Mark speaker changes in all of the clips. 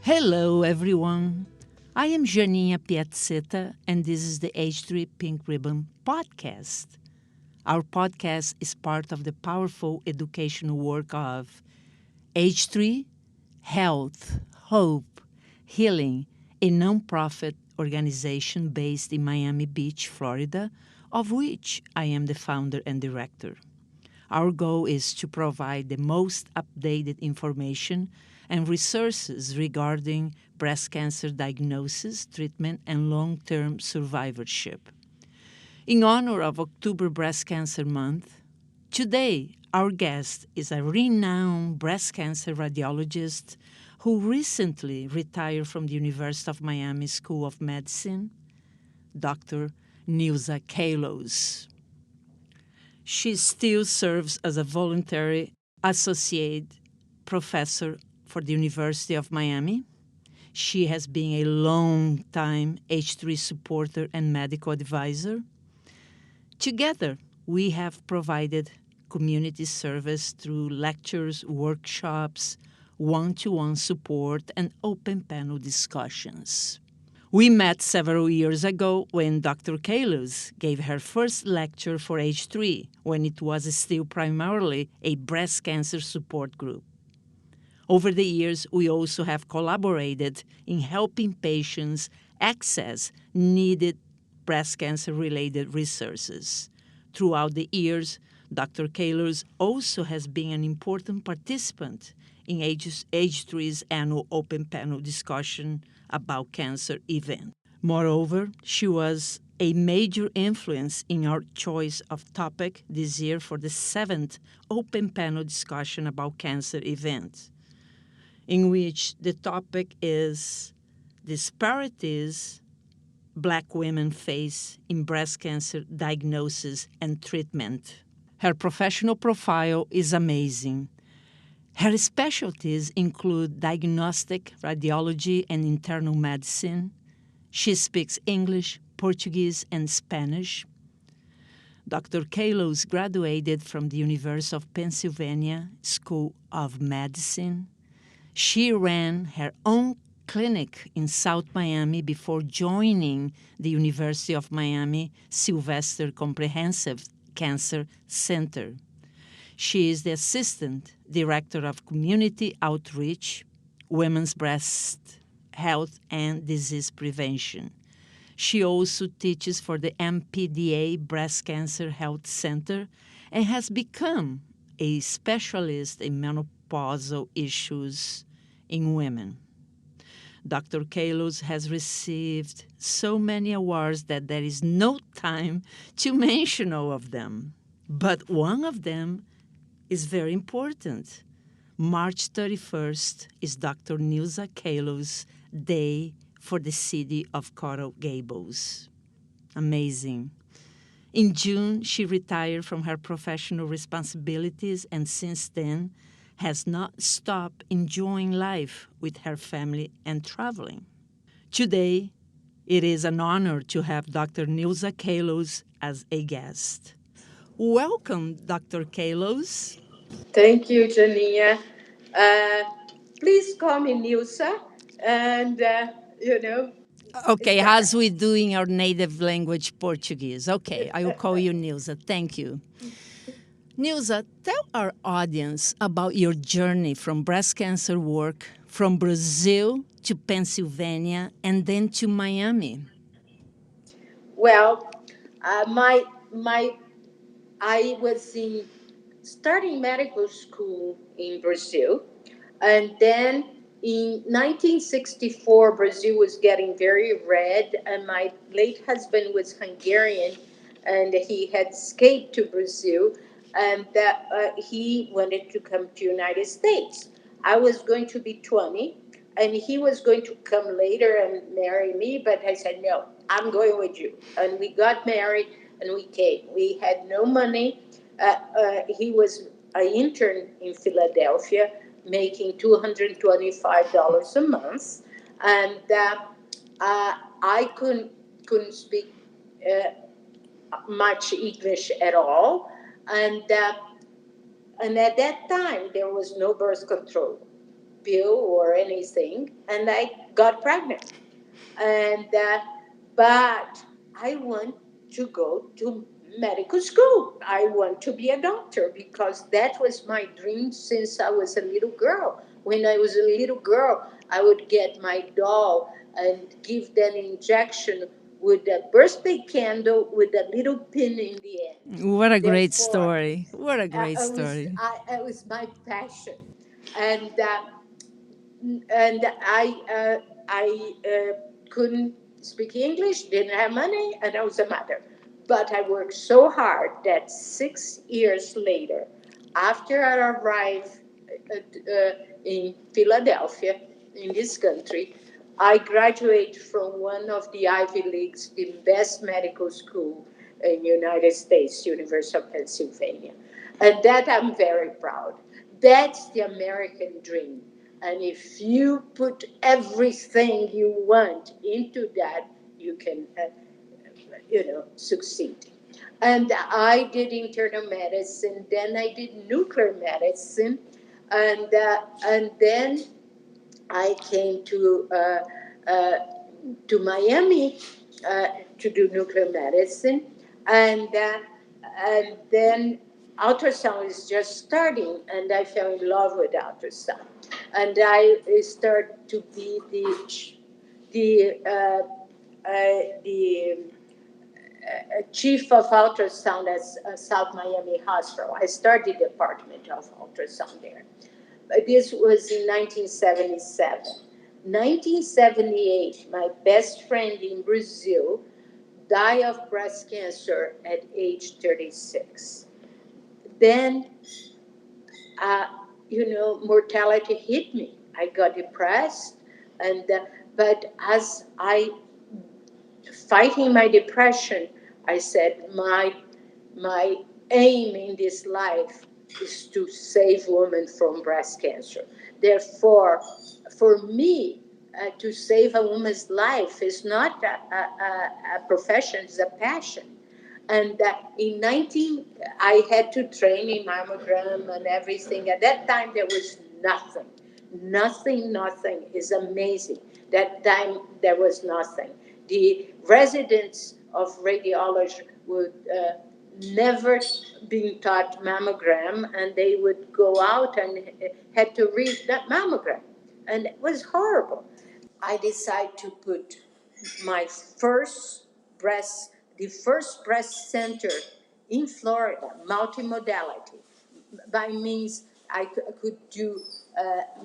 Speaker 1: Hello, everyone. I am Janinha Piazzetta, and this is the H3 Pink Ribbon podcast. Our podcast is part of the powerful educational work of H3 Health, Hope, Healing, a nonprofit organization based in Miami Beach, Florida, of which I am the founder and director. Our goal is to provide the most updated information and resources regarding breast cancer diagnosis, treatment, and long-term survivorship. In honor of October Breast Cancer Month, today our guest is a renowned breast cancer radiologist who recently retired from the University of Miami School of Medicine, Dr. Nilza Kallos. She still serves as a voluntary associate professor for the University of Miami. She has been a long-time H3 supporter and medical advisor. Together, we have provided community service through lectures, workshops, one-to-one support, and open panel discussions. We met several years ago when Dr. Kallos gave her first lecture for H3, when it was still primarily a breast cancer support group. Over the years, we also have collaborated in helping patients access needed breast cancer-related resources. Throughout the years, Dr. Kallos also has been an important participant in H3's annual open panel discussion about cancer event. Moreover, she was a major influence in our choice of topic this year for the 7th open panel discussion about cancer event, in which the topic is disparities Black women face in breast cancer diagnosis and treatment. Her professional profile is amazing. Her specialties include diagnostic radiology and internal medicine. She speaks English, Portuguese, and Spanish. Dr. Kallos graduated from the University of Pennsylvania School of Medicine. She ran her own clinic in South Miami before joining the University of Miami Sylvester Comprehensive Cancer Center. She is the Assistant Director of Community Outreach, Women's Breast Health and Disease Prevention. She also teaches for the MPDA Breast Cancer Health Center and has become a specialist in menopausal issues in women. Dr. Kallos has received so many awards that there is no time to mention all of them. But one of them is very important. March 31st is Dr. Nilza Kallos' Day for the city of Coral Gables. Amazing. In June, she retired from her professional responsibilities and since then has not stopped enjoying life with her family and traveling. Today, it is an honor to have Dr. Nilza Kallos as a guest. Welcome, Dr. Kallos.
Speaker 2: Thank you, Jania. Uh, Please call me Nilsa, and
Speaker 1: Okay,
Speaker 2: start.
Speaker 1: as we do in our native language, Portuguese. Okay, I will call you Nilza. Thank you. Nilza, tell our audience about your journey from breast cancer work from Brazil to Pennsylvania and then to Miami.
Speaker 2: Well, my I was in starting medical school in Brazil, and then in 1964, Brazil was getting very red, and my late husband was Hungarian, and he had escaped to Brazil, and that he wanted to come to United States. I was going to be 20, and he was going to come later and marry me, but I said, no, I'm going with you. And we got married, and we came. We had no money. He was an intern in Philadelphia, making $225 a month, and I couldn't speak much English at all, and and at that time there was no birth control. pill or anything, and I got pregnant. And but I want to go to medical school. I want to be a doctor because that was my dream since I was a little girl. When I was a little girl, I would get my doll and give that injection with a birthday candle with a little pin in the end.
Speaker 1: What a great
Speaker 2: Therefore,
Speaker 1: story. What a great story.
Speaker 2: it was my passion, and I couldn't speak English, didn't have money, and I was a mother. But I worked so hard that 6 years later, after I arrived in Philadelphia, in this country, I graduated from one of the Ivy Leagues, the best medical school in the United States, University of Pennsylvania. And that I'm very proud. That's the American dream. And if you put everything you want into that, you can, succeed. And I did internal medicine, then I did nuclear medicine, and then I came to Miami uh, to do nuclear medicine, and then ultrasound is just starting, and I fell in love with ultrasound, and I started to be the the chief of ultrasound at South Miami Hospital. I started the department of ultrasound there. This was in 1977. 1978, my best friend in Brazil died of breast cancer at age 36. Then, uh, mortality hit me. I got depressed, and but as I fighting my depression, I said my aim in this life is to save women from breast cancer. Therefore, for me, to save a woman's life is not a profession; it's a passion. And in 19, I had to train in mammogram and everything. At that time, there was nothing. Nothing is amazing. That time, there was nothing. The residents of radiology would never be taught mammogram, and they would go out and had to read that mammogram. And it was horrible. I decided to put my first breast, the first breast center in Florida, multimodality. By means, could do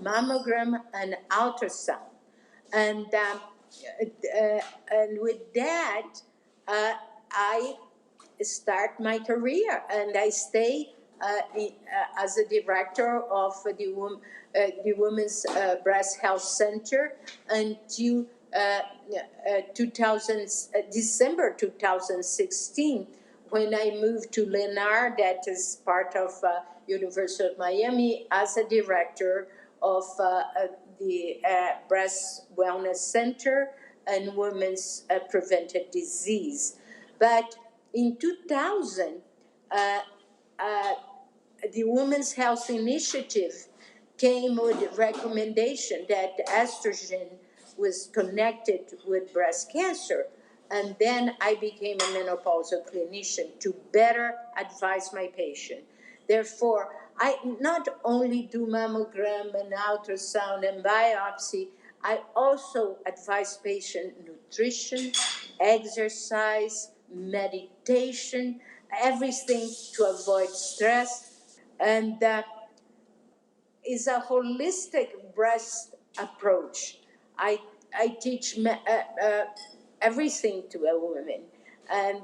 Speaker 2: mammogram and ultrasound. And, uh, and with that, I start my career, and I stay as a director of the Women's Breast Health Center until 2000, December 2016, when I moved to Lenar, that is part of University of Miami, as a director of the Breast Wellness Center and Women's Prevented Disease. But in 2000, uh, uh, the Women's Health Initiative came with a recommendation that estrogen was connected with breast cancer. And then I became a menopausal clinician to better advise my patient. Therefore, I not only do mammogram and ultrasound and biopsy, I also advise patient nutrition, exercise, meditation, everything to avoid stress, and is a holistic breast approach. I I teach everything to a woman, and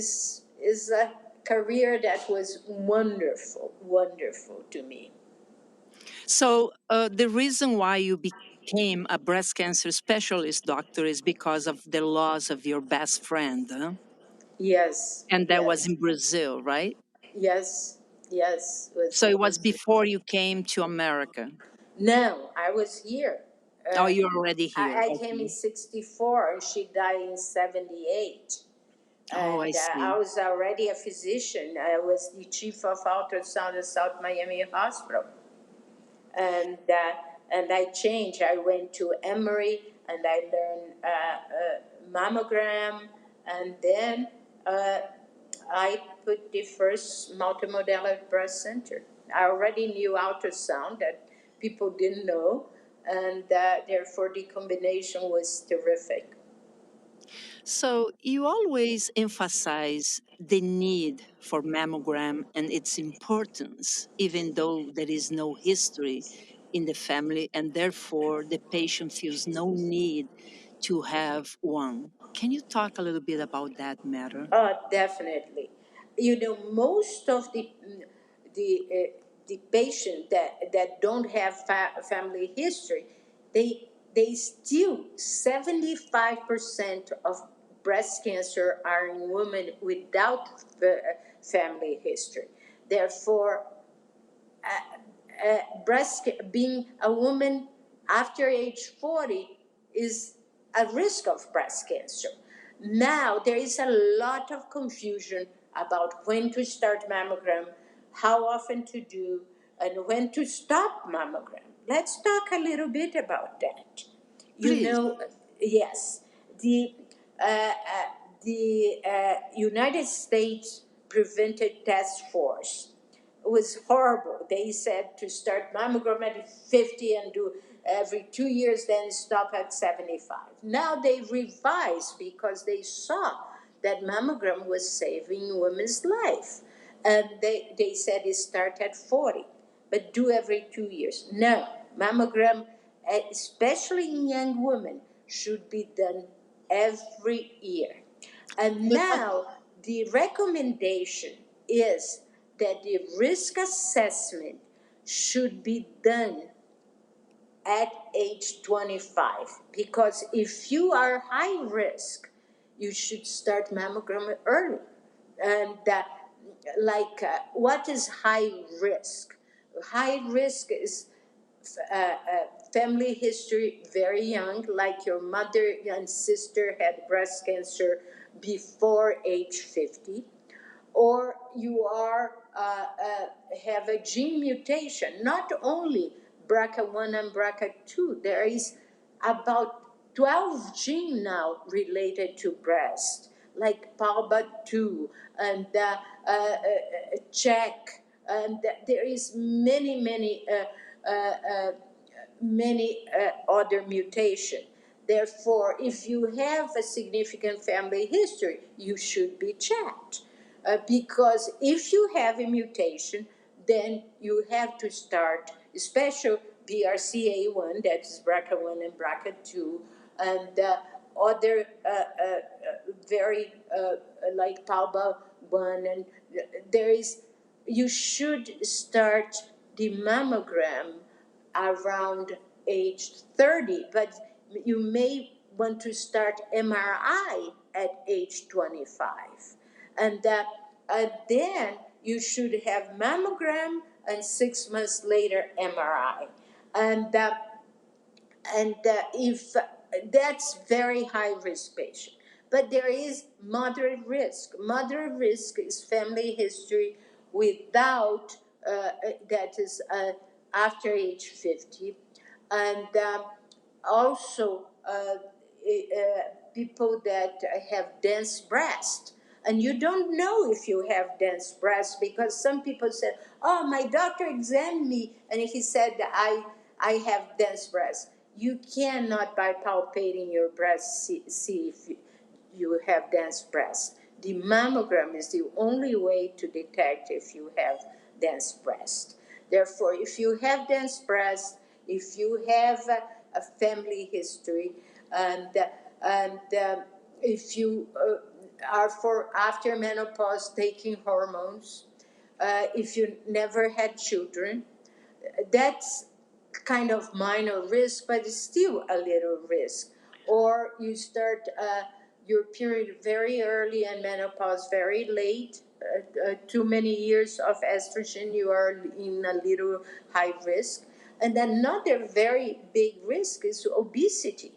Speaker 2: is a career that was wonderful to me.
Speaker 1: So, the reason why you became a breast cancer specialist doctor is because of the loss of your best friend, huh?
Speaker 2: Yes,
Speaker 1: And that was
Speaker 2: yes,
Speaker 1: in Brazil, right?
Speaker 2: yes, yes.
Speaker 1: So it was
Speaker 2: Was
Speaker 1: before you came to America.
Speaker 2: No, I was here.
Speaker 1: Oh,
Speaker 2: Uh,
Speaker 1: you're already here.
Speaker 2: I came in
Speaker 1: Okay.
Speaker 2: '64, and she died in '78.
Speaker 1: Oh,
Speaker 2: And
Speaker 1: I
Speaker 2: I
Speaker 1: see.
Speaker 2: was already a physician. I was the chief of ultrasound at South Miami Hospital. And I changed. I went to Emory and I learned mammogram, and then uh, I put the first multimodal breast center. I already knew ultrasound that people didn't know, and therefore the combination was terrific.
Speaker 1: So you always emphasize the need for mammogram and its importance, even though there is no history in the family, and therefore the patient feels no need to have one. Can you talk a little bit about that matter?
Speaker 2: Definitely. You know, most of the patient that don't have family history, they still 75% of breast cancer are in women without family history. Therefore, being a woman after age 40 is a risk of breast cancer. Now, there is a lot of confusion about when to start mammogram, how often to do, and when to stop mammogram. Let's talk a little bit about that. You
Speaker 1: Please.
Speaker 2: know, yes, the United States Preventive Task Force was horrible. They said to start mammogram at 50 and do every 2 years, then stop at 75. Now they revised because they saw that mammogram was saving women's life. And they said it start at 40, but do every 2 years. No, mammogram, especially in young women, should be done every year. And
Speaker 1: But what
Speaker 2: now the recommendation is that the risk assessment should be done at age 25, because if you are high risk, you should start mammogram early. And what is high risk? High risk is family history very young, like your mother and sister had breast cancer before age 50, or you have a gene mutation. Not only BRCA1 and BRCA2, there is about 12 gene now related to breast, like PALBA2 and CHEK, and there is many other mutation. Therefore, if you have a significant family history, you should be checked. Because if you have a mutation, then you have to start, especially BRCA1, that's BRCA1 and BRCA2, and other very like PALBA1, and there is, you should start the mammogram around age 30, but you may want to start MRI at age 25. And then you should have mammogram and 6 months later MRI. And if that's very high risk patient, but there is moderate risk is family history without that is after age 50, and also people that have dense breast. And you don't know if you have dense breast, because some people said, oh, my doctor examined me and he said I have dense breast. You cannot, by palpating your breast, see if you have dense breast. The mammogram is the only way to detect if you have dense breast. Therefore, if you have dense breast, if you have a family history, and if you are for after menopause taking hormones, if you never had children, that's kind of minor risk, but it's still a little risk. Or you start your period very early and menopause very late, too many years of estrogen, you are in a little high risk. And another very big risk is obesity,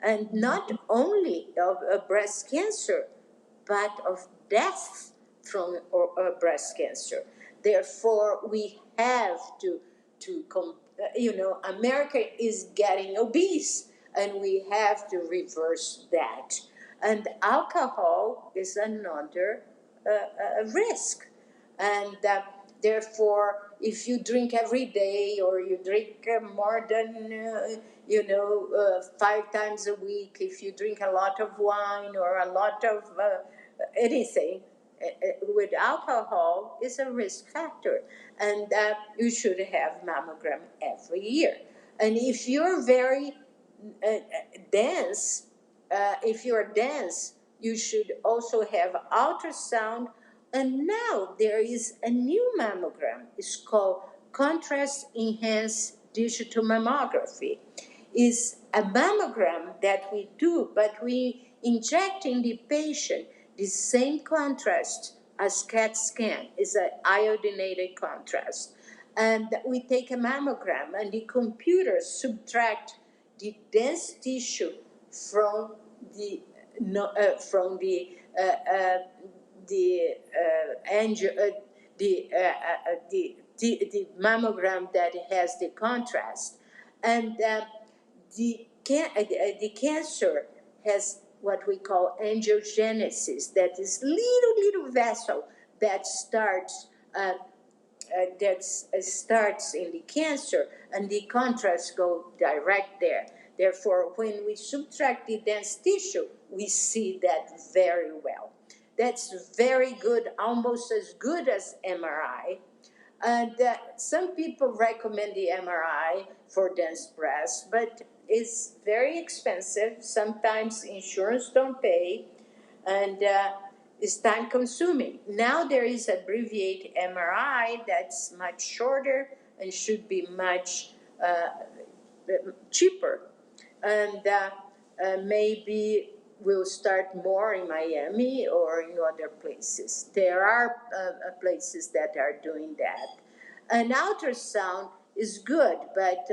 Speaker 2: and not only of breast cancer, but of death from breast cancer. Therefore, we have to America is getting obese, and we have to reverse that. And alcohol is another risk. And therefore, if you drink every day, or you drink more than 5 times a week, if you drink a lot of wine or a lot of anything with alcohol, is a risk factor, and you should have mammogram every year. And if you're very uh, dense, if you're dense, you should also have ultrasound. And now there is a new mammogram. It's called contrast enhanced digital mammography. Is a mammogram that we do, but we inject in the patient the same contrast as CAT scan. Is an iodinated contrast. And we take a mammogram, and the computer subtract the dense tissue from the no, from the mammogram that has the contrast. And the cancer has what we call angiogenesis, that is little vessel that starts in the cancer, and the contrast go direct there. Therefore, when we subtract the dense tissue, we see that very well. That's very good, almost as good as MRI. And some people recommend the MRI for dense breast, but it's very expensive. Sometimes insurance don't pay, and it's time consuming. Now there is abbreviated MRI that's much shorter and should be much cheaper. And maybe we'll start more in Miami or in other places. There are places that are doing that. An ultrasound is good, but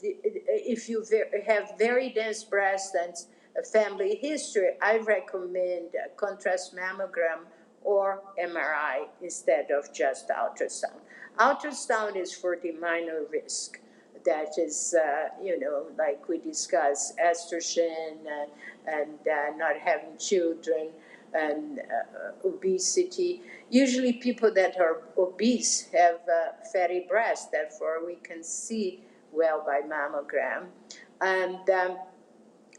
Speaker 2: if you have very dense breast and a family history, I recommend a contrast mammogram or MRI instead of just ultrasound. Ultrasound is for the minor risk. That is, like we discussed, estrogen and not having children, and obesity. Usually, people that are obese have fatty breasts, therefore, we can see well by mammogram. And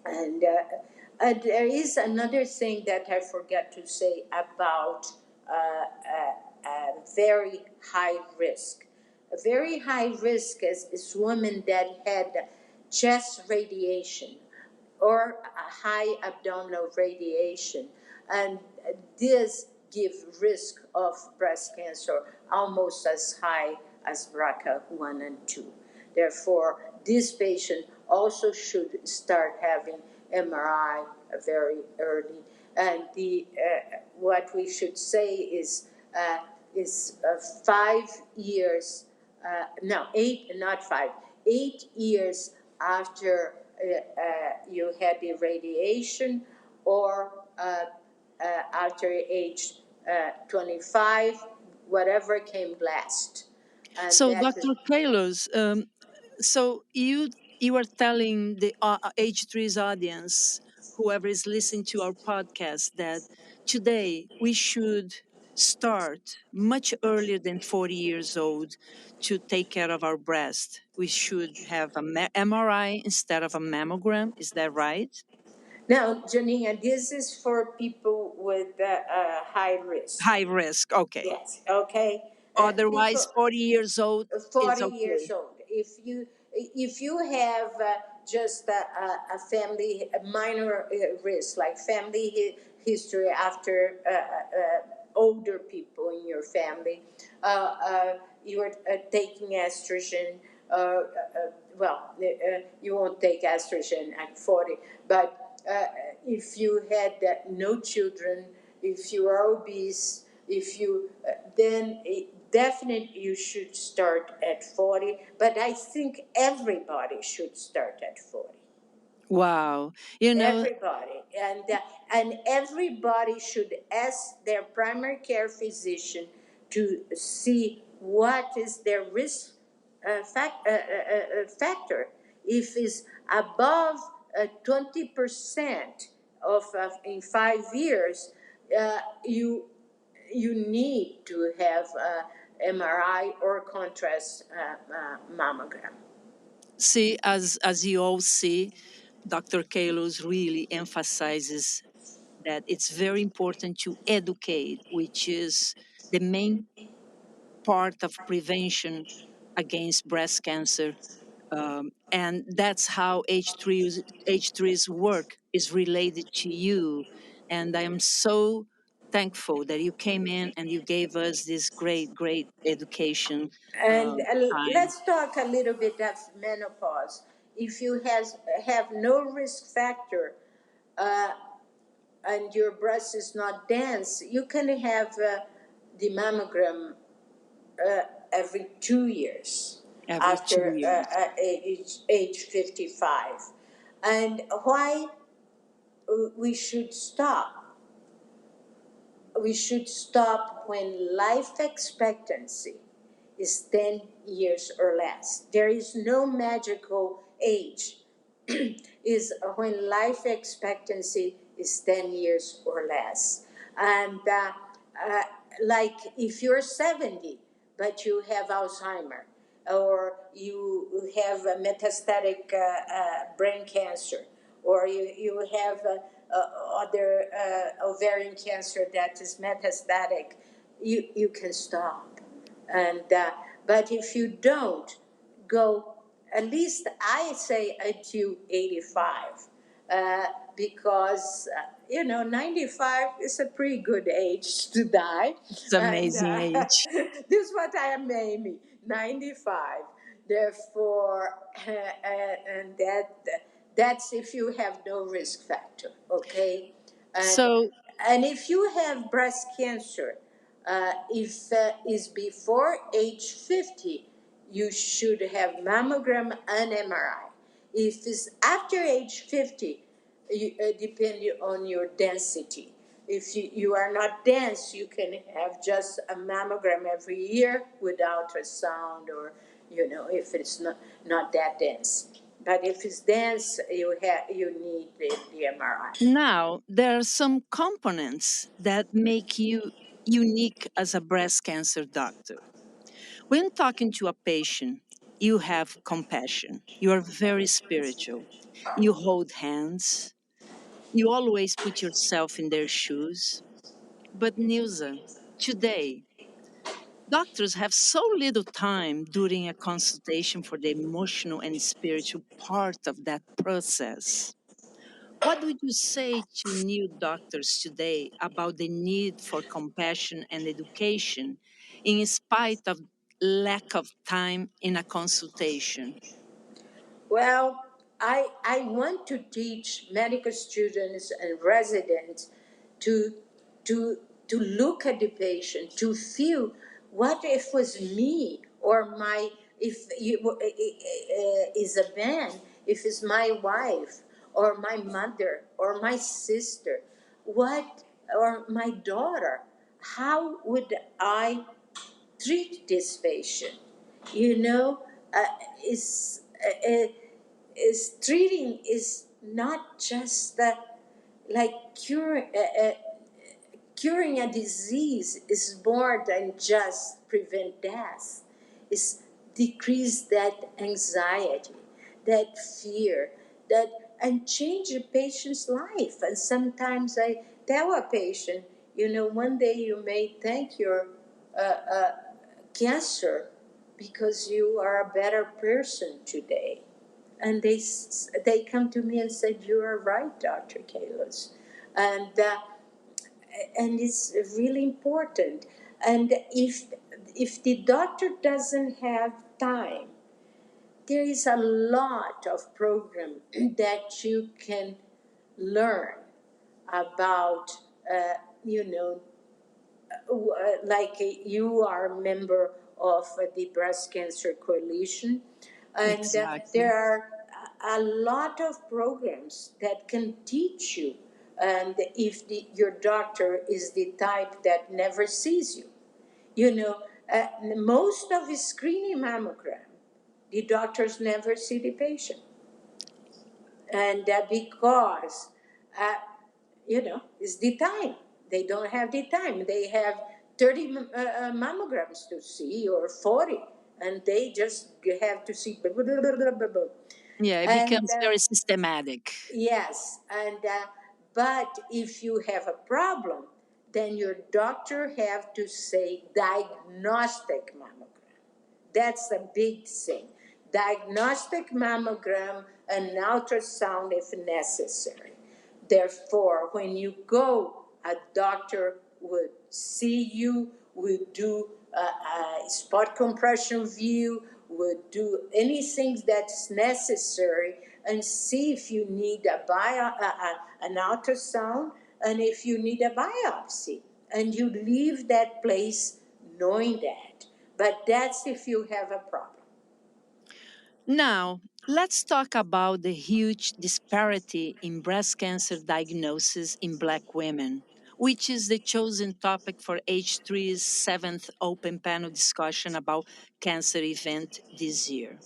Speaker 2: and, there is another thing that I forgot to say about very high risk. A very high risk is women that had chest radiation or a high abdominal radiation, and this gives risk of breast cancer almost as high as BRCA1 and 2. Therefore, this patient also should start having MRI very early. And the what we should say is 5 years, no, eight, not 5, 8 years after you had the radiation, or after age 25, whatever came last. And
Speaker 1: So,
Speaker 2: that is
Speaker 1: Dr. Kallos, so you are telling the H3's audience, whoever is listening to our podcast, that today we should start much earlier than 40 years old to take care of our breast. We should have a MRI instead of a mammogram. Is that right?
Speaker 2: now, Janina, this is for people with high risk.
Speaker 1: High risk. Okay.
Speaker 2: Yes, okay.
Speaker 1: Otherwise,
Speaker 2: People
Speaker 1: 40 years old is
Speaker 2: 40
Speaker 1: okay.
Speaker 2: years old. If you have just a family, a minor risk, like family history after older people in your family, you are taking estrogen. You won't take estrogen at 40, but if you had no children, if you are obese, if you then definitely you should start at 40, but I think everybody should start at 40.
Speaker 1: Wow.
Speaker 2: Everybody, and everybody should ask their primary care physician to see what is their risk factor. If it's above 20% of in 5 years, you need to have MRI or contrast mammogram.
Speaker 1: See, as you all see, Dr. Kalos really emphasizes that it's very important to educate, which is the main part of prevention against breast cancer. And that's how H3's work is related to you. And I am so thankful that you came in and you gave us this great education
Speaker 2: And
Speaker 1: time.
Speaker 2: let's talk a little bit of menopause. If you have no risk factor, uh, and your breast is not dense, you can have the mammogram every 2 years
Speaker 1: Every two
Speaker 2: after
Speaker 1: years.
Speaker 2: age 55. And why we should stop? We should stop when life expectancy is 10 years or less. There is no magical age. Is when life expectancy is 10 years or less. And uh, like if you're 70, but you have Alzheimer, or you have a metastatic brain cancer, or you have other ovarian cancer that is metastatic, you can stop. And but if you don't, go at least I say until 85, uh, because 95 is a pretty good age to die.
Speaker 1: It's
Speaker 2: And
Speaker 1: amazing age.
Speaker 2: this is what I am aiming, 95. Therefore, and that's if you have no risk factor, okay? And
Speaker 1: So
Speaker 2: and if you have breast cancer, if is before age 50, you should have mammogram and MRI. If it's after age 50, depending on your density. If you are not dense, you can have just a mammogram every year with ultrasound, or if it's not that dense. But if it's dense, you need the MRI.
Speaker 1: now there are some components that make you unique as a breast cancer doctor. When talking to a patient, you have compassion. You are very spiritual. You hold hands. You always put yourself in their shoes. But Nilza, today, doctors have so little time during a consultation for the emotional and spiritual part of that process. What would you say to new doctors today about the need for compassion and education in spite of lack of time in a consultation?
Speaker 2: Well, I want to teach medical students and residents to to look at the patient, to feel what if was me, or my, if you is a man, if it's my wife or my mother or my sister, what, or my daughter, how would I treat this patient? You know, is is treating is not just like curing a disease is more than just prevent death. It's decrease that anxiety, that fear, that, and change a patient's life. And sometimes I tell a patient, one day you may thank your cancer because you are a better person today. And they come to me and said, "You are right, Dr. Kalos," and it's really important. And if the doctor doesn't have time, there is a lot of program that you can learn about. You know, like you are a member of the Breast Cancer Coalition, and
Speaker 1: Exactly.
Speaker 2: there are a lot of programs that can teach you. And if your doctor is the type that never sees you, most of the screening mammogram the doctors never see the patient. And because, uh, it's the time. They don't have the time. They have 30 mammograms to see or 40, and they just have to see. Blah, blah, blah, blah, blah, blah.
Speaker 1: Yeah, it
Speaker 2: And
Speaker 1: becomes very systematic.
Speaker 2: yes, and but if you have a problem, then your doctor have to say diagnostic mammogram. That's a big thing. Diagnostic mammogram and ultrasound if necessary. Therefore, when you go, a doctor would see you, would do a spot compression view, would do anything that's necessary, and see if you need an ultrasound and if you need a biopsy. And you leave that place knowing that. But that's if you have a problem.
Speaker 1: Now, let's talk about the huge disparity in breast cancer diagnosis in Black women, which is the chosen topic for H3's seventh open panel discussion about cancer event this year.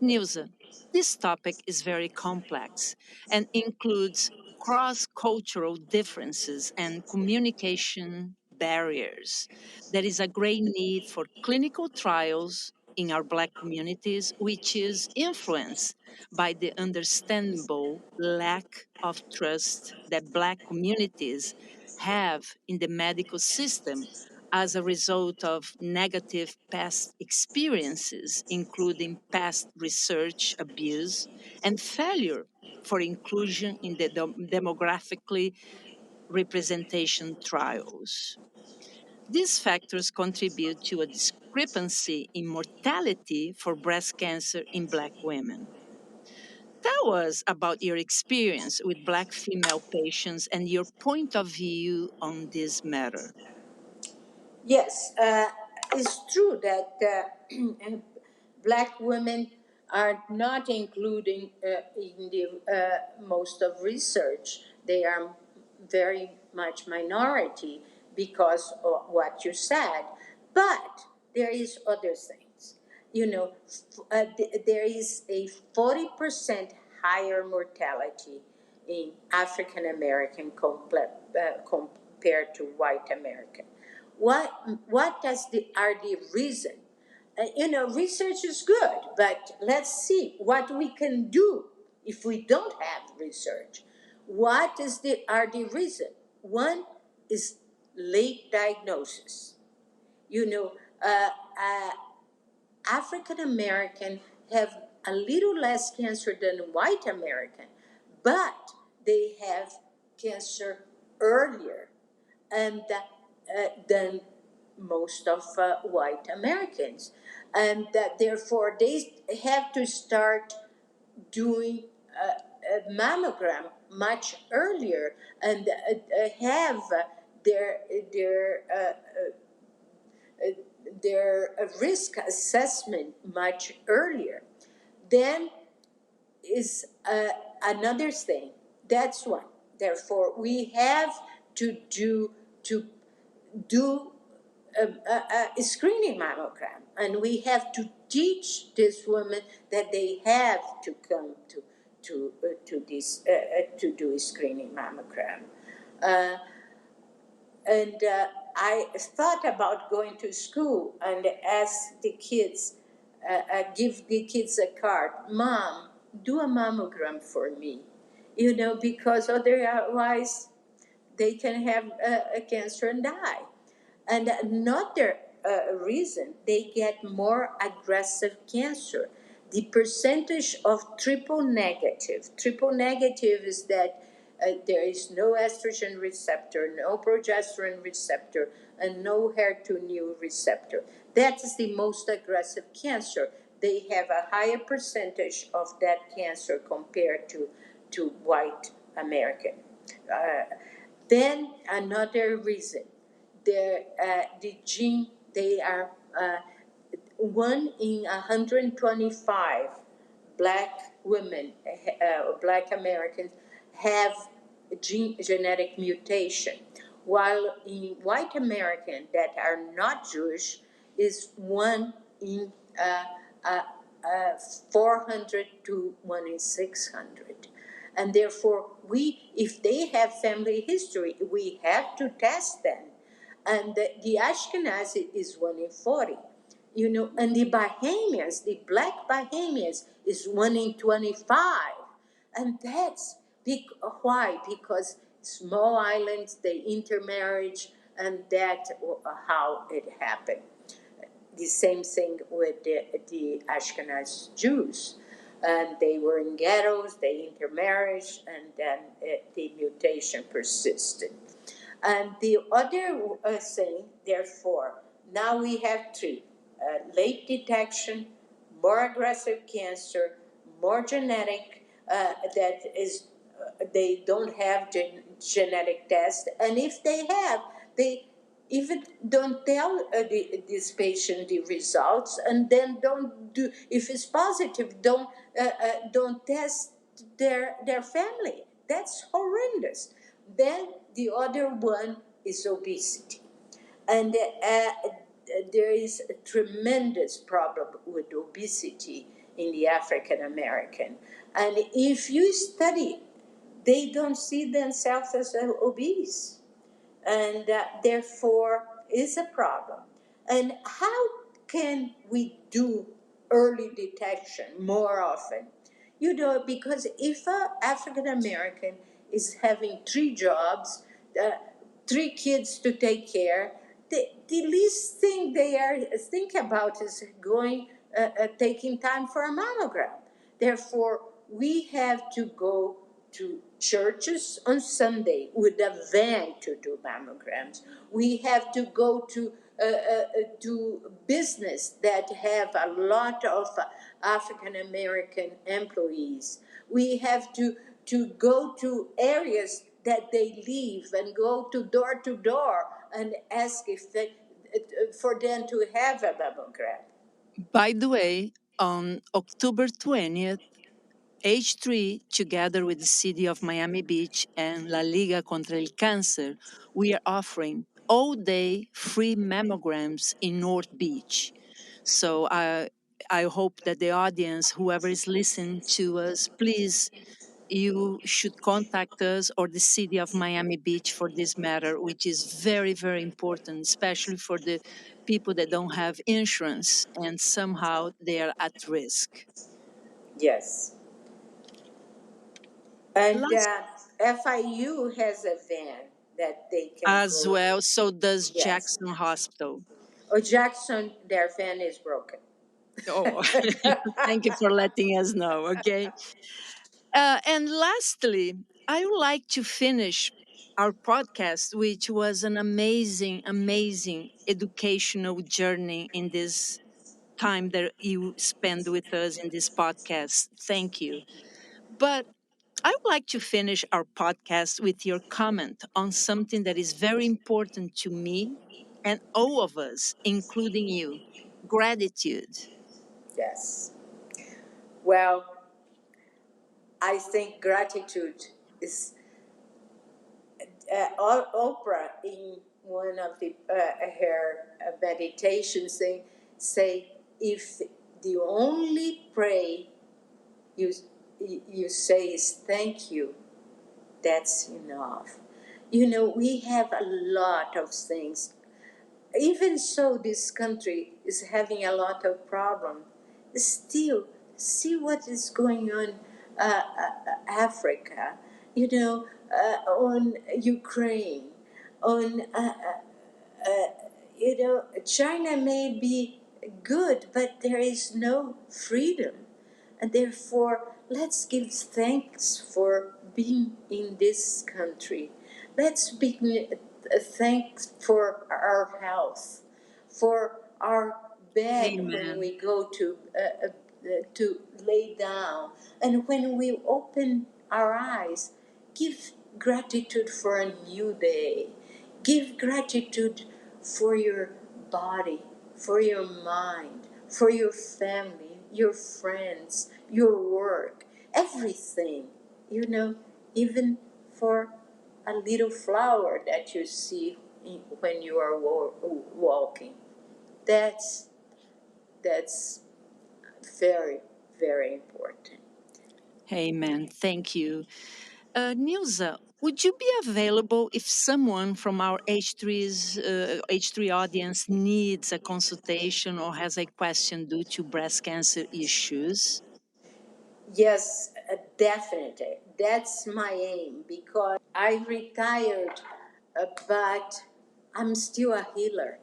Speaker 1: Nilza, this topic is very complex and includes cross cultural differences and communication barriers. There is a great need for clinical trials in our Black communities, which is influenced by the understandable lack of trust that Black communities have in the medical system as a result of negative past experiences, including past research abuse and failure for inclusion in the demographically representation trials. These factors contribute to a discrepancy in mortality for breast cancer in Black women. Tell us about your experience with Black female patients and your point of view on this matter.
Speaker 2: Yes, it's true that black women are not including in the most of research. They are very much minority because of what you said. But there is other things. There is a 40% higher mortality in African American compared to white American. What are the reason? Research is good, but let's see what we can do if we don't have research. What are the reason? One is late diagnosis. You know, uh, uh, African American have a little less cancer than white American, but they have cancer earlier and than most of white Americans, and that therefore they have to start doing a mammogram much earlier and have their their uh, uh, their risk assessment much earlier. Then is another thing. That's one. Therefore, we have to do a screening mammogram, and we have to teach this woman that they have to come to do a screening mammogram. Uh, and I thought about going to school and ask the kids, give the kids a card. Mom, do a mammogram for me, because otherwise they can have a cancer and die. And another reason they get more aggressive cancer, the percentage of triple negative is that there is no estrogen receptor, no progesterone receptor, and no HER2 receptor. That is the most aggressive cancer. They have a higher percentage of that cancer compared to white American. Uh, then another reason, the gene, they are one in 125 black women, black Americans, have genetic mutation, while in white American that are not Jewish is one in uh, 400 to 1 in 600. And therefore, if they have family history, we have to test them. And the Ashkenazi is 1 in 40. And the Bahamians, the black Bahamians, is 1 in 25. And that's why? Because small islands, they intermarriage, and that's how it happened. The same thing with the Ashkenaz Jews. And they were in ghettos, they intermarried, and then the mutation persisted. And the other thing, therefore, now we have three: late detection, more aggressive cancer, more genetic, that is, they don't have genetic test, and if they have, they even don't tell this patient the results, and then don't do, if it's positive, don't test their family. That's horrendous. Then the other one is obesity. And there is a tremendous problem with obesity in the African American. And if you study, they don't see themselves as obese, and therefore is a problem. And how can we do early detection more often? Because if an African American is having three jobs, uh, three kids to take care, the least thing they are think about is going taking time for a mammogram. Therefore, we have to go to churches on Sunday with a van to do mammograms. We have to go to business that have a lot of African American employees. We have to go to areas that they live and go to door and ask if they, for them to have a mammogram.
Speaker 1: By the way, on October 20th, H3, together with the city of Miami Beach and La Liga contra el Cáncer, we are offering all-day free mammograms in North Beach. So I hope that the audience, whoever is listening to us, please, you should contact us or the city of Miami Beach for this matter, which is very, very important, especially for the people that don't have insurance and somehow they are at risk.
Speaker 2: Yes. And
Speaker 1: Last
Speaker 2: FIU has a van that they can
Speaker 1: as
Speaker 2: go.
Speaker 1: well, so does
Speaker 2: Yes.
Speaker 1: Jackson Hospital.
Speaker 2: Oh, Jackson, their van is broken.
Speaker 1: Oh, thank you for letting us know. Okay. And lastly, I would like to finish our podcast, which was an amazing, amazing educational journey in this time that you spend with us in this podcast. Thank you. But I would like to finish our podcast with your comment on something that is very important to me and all of us, including you: gratitude.
Speaker 2: Yes. Well, I think gratitude is Oprah in one of her meditations say if the only pray you you say is thank you, that's enough. We have a lot of things. Even so, this country is having a lot of problem. Still, see what is going on, Africa. On Ukraine, on China may be good, but there is no freedom. And therefore, let's give thanks for being in this country. Let's be thanks for our health, for our bed when
Speaker 1: Amen.
Speaker 2: we go to lay down, and when we open our eyes, give gratitude for a new day. Give gratitude for your body, for your mind, for your family, your friends, your work, everything. Even for a little flower that you see when you are walking. That's very, very important.
Speaker 1: Amen. Thank you. Nilza, would you be available if someone from our H3 audience needs a consultation or has a question due to breast cancer issues?
Speaker 2: Yes, definitely. That's my aim because I retired, but I'm still a healer.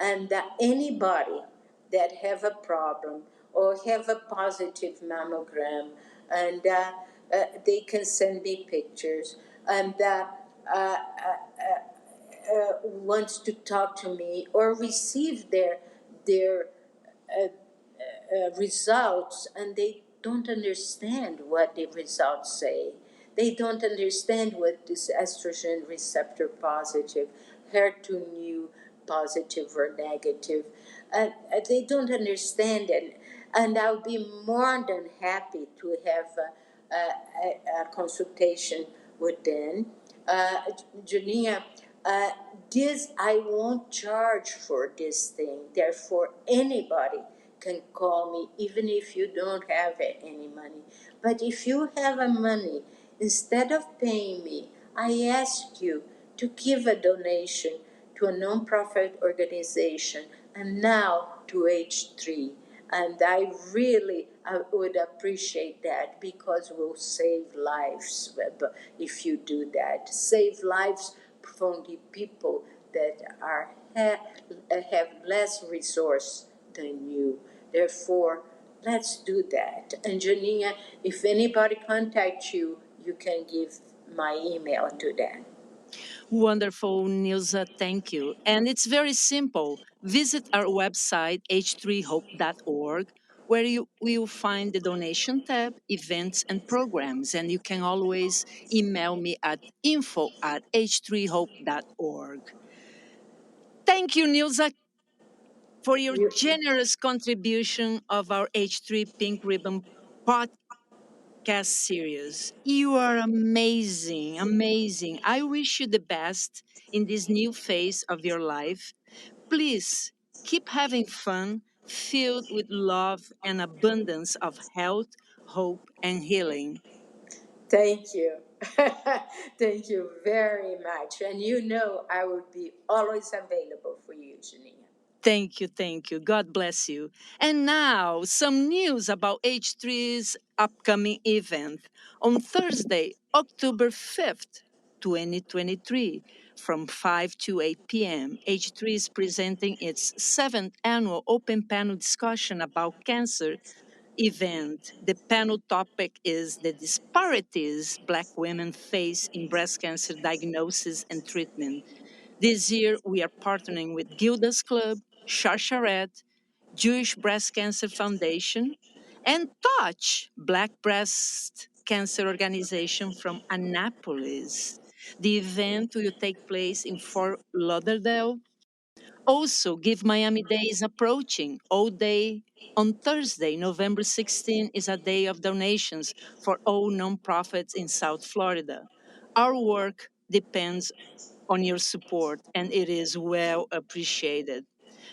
Speaker 2: And anybody that have a problem or have a positive mammogram, and they can send me pictures, and wants to talk to me or receive their uh, results, and they don't understand what the results say. They don't understand what this estrogen receptor positive, HER2 new positive or negative. They don't understand it. And I'll be more than happy to have a consultation with them. Janina, uh, this I won't charge for this thing. Therefore, anybody can call me, even if you don't have any money. But if you have a money, instead of paying me, I ask you to give a donation to a nonprofit organization and now to H3. And I would appreciate that because we'll save lives if you do that. Save lives from the people that have less resource than you. Therefore, let's do that. And Janina, if anybody contacts you, you can give my email to them.
Speaker 1: Wonderful, Nilza. Thank you. And it's very simple. Visit our website, h3hope.org, where you will find the donation tab, events, and programs. And you can always email me at info@h3hope.org. Thank you, Nilza, for your
Speaker 2: You,
Speaker 1: generous contribution of our H3 Pink Ribbon podcast series. You are amazing, amazing. I wish you the best in this new phase of your life. Please keep having fun, filled with love and abundance of health, hope, and healing.
Speaker 2: thank you. Thank you very much. And you know I will be always available for you, Janina.
Speaker 1: Thank you, thank you. God bless you. And now, some news about H3's upcoming event. On Thursday, October 5th, 2023, from 5 to 8 p.m., H3 is presenting its seventh annual open panel discussion about cancer event. The panel topic is the disparities Black women face in breast cancer diagnosis and treatment. This year, we are partnering with Gilda's Club, Sharsharet, Jewish Breast Cancer Foundation, and Touch, Black Breast Cancer Organization from Annapolis. The event will take place in Fort Lauderdale. Also, Give Miami Day is approaching. All day on Thursday, November 16, is a day of donations for all nonprofits in South Florida. Our work depends on your support, and it is well appreciated.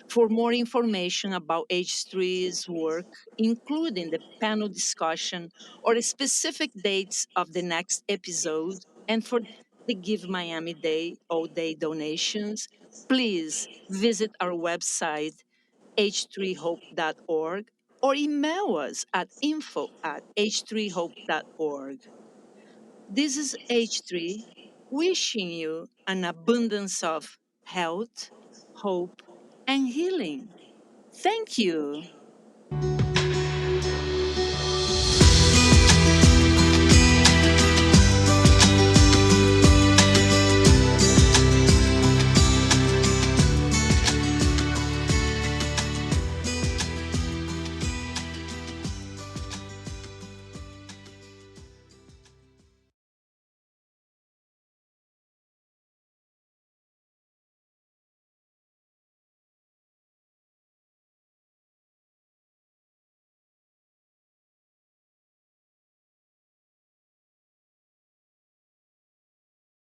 Speaker 1: For more information about H3's work, including the panel discussion or specific dates of the next episode, and for the Give Miami Day all day donations, please visit our website, h3hope.org, or email us at info@h3hope.org. This is H3 wishing you an abundance of health, hope, and healing. Thank you.